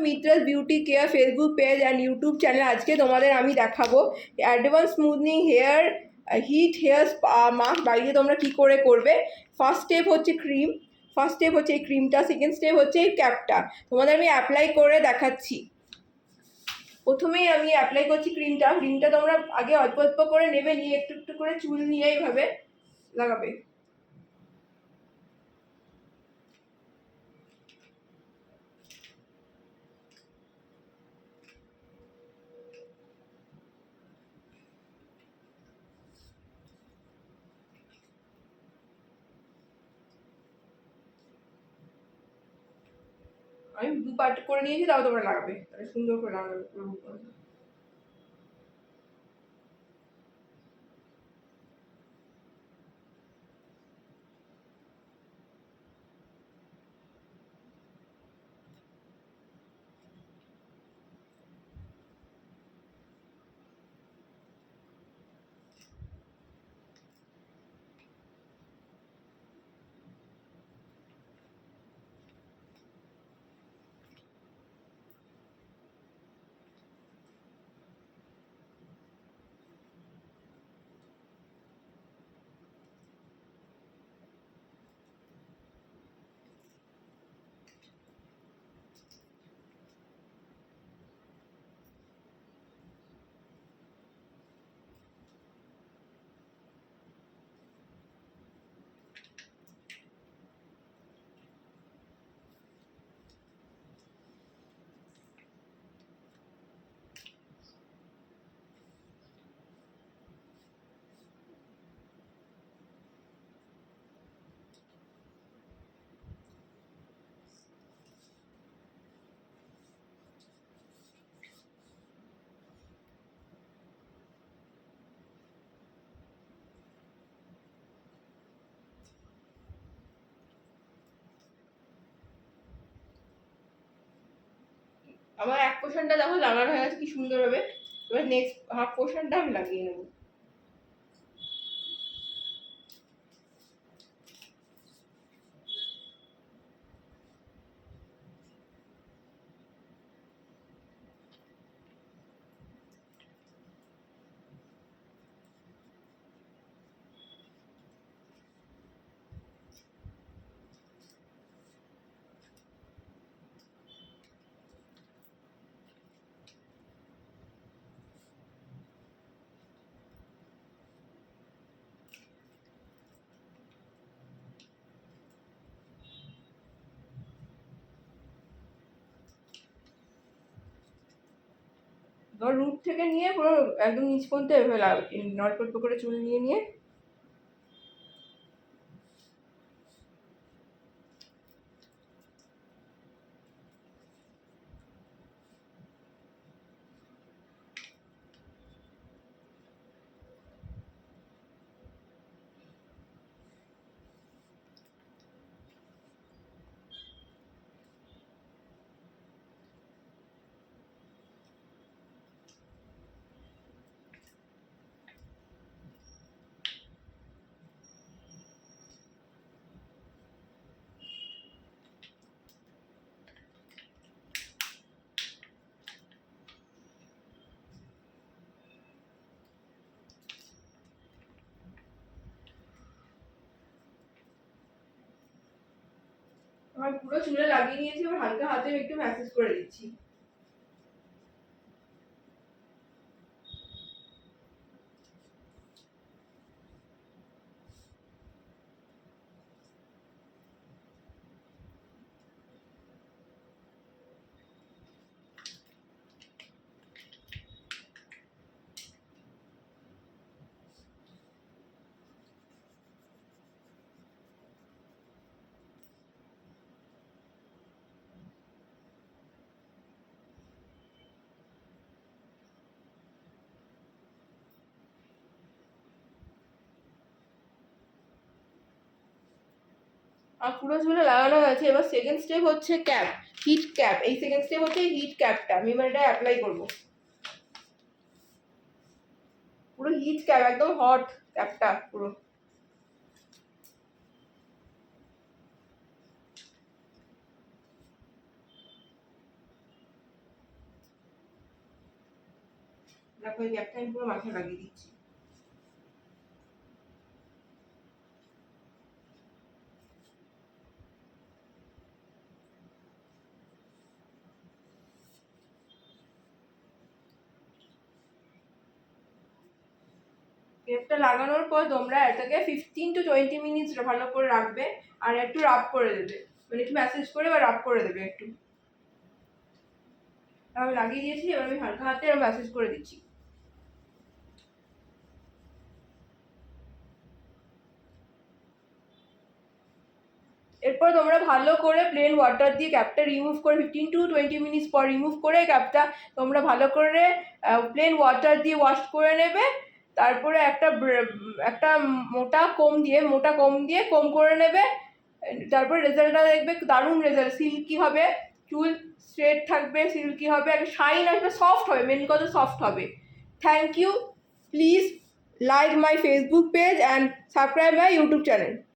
মিত্রাস beauty care Facebook page and YouTube channel. আজকে তোমাদের আমি দেখাবো advance smoothening hair heat hair mask বাড়িতে তোমরা কি করে করবে। ফার্স্ট স্টেপ হচ্ছে ক্রিম, ফার্স্ট স্টেপ হচ্ছে এই ক্রিমটা, সেকেন্ড স্টেপ হচ্ছে এই ক্যাপটা। তোমাদের আমি অ্যাপ্লাই করে দেখাচ্ছি। প্রথমেই আমি অ্যাপ্লাই করছি ক্রিমটা। ক্রিমটা তোমরা আগে অল্প অল্প করে নেবে, নিয়ে একটু একটু করে চুল নিয়ে এইভাবে লাগাবে। আমি দু পার্ট করে নিয়েছি, তাও তোমরা লাগাবে, সুন্দর করে লাগাবে। আমার এক পোর্শনটা দেখো লাগানো হয়ে গেছে কি সুন্দর হবে। এবার নেক্সট হাফ পোর্শনটা আমি লাগিয়ে নেবো। ধর রুট থেকে নিয়ে পুরো একদম নিচ পর্যন্ত এভাবে অল্প অল্প করে চুল নিয়ে নিয়ে আমার পুরো চুলে লাগিয়ে নিয়েছি। এবার হালকা হাতে একটু ম্যাসেজ করে দিচ্ছি। আর পুরো চুলে লাগানো হয়েছে। এবার সেকেন্ড স্টেপ হচ্ছে ক্যাপ, হিট ক্যাপ। এই সেকেন্ড স্টেপ হচ্ছে হিট ক্যাপটা। আমি এবার এটা অ্যাপ্লাই করবো। পুরো হিট ক্যাপ, একদম হট ক্যাপটা পুরো। দেখো এই ক্যাপটা আমি পুরো মাথায় লাগিয়ে দিচ্ছি। ক্যাপটা লাগানোর পর তোমরা এটাকে 15 to 20 মিনিটস ভালো করে রাখবে আর একটু রাব করে দেবে, মানে একটু ম্যাসেজ করে বা রাব করে দেবে একটু। আমি লাগিয়ে দিয়েছি, এবার আমি হালকা হাতে ম্যাসেজ করে দিচ্ছি। এরপর তোমরা ভালো করে প্লেন ওয়াটার দিয়ে ক্যাপটা রিমুভ করে 15 to 20 মিনিটস পর রিমুভ করে ক্যাপটা তোমরা ভালো করে প্লেন ওয়াটার দিয়ে ওয়াশ করে নেবে। তারপরে একটা মোটা কম দিয়ে কম করে নেবে। তারপর রেজাল্টটা দেখবে দারুণ রেজাল্ট, সিল্কি হবে চুল, স্ট্রেট থাকবে, সিল্কি হবে, একটা শাইন আসবে, সফট হবে, মেন কথা সফট হবে। Thank you, please like my Facebook page and subscribe my YouTube channel.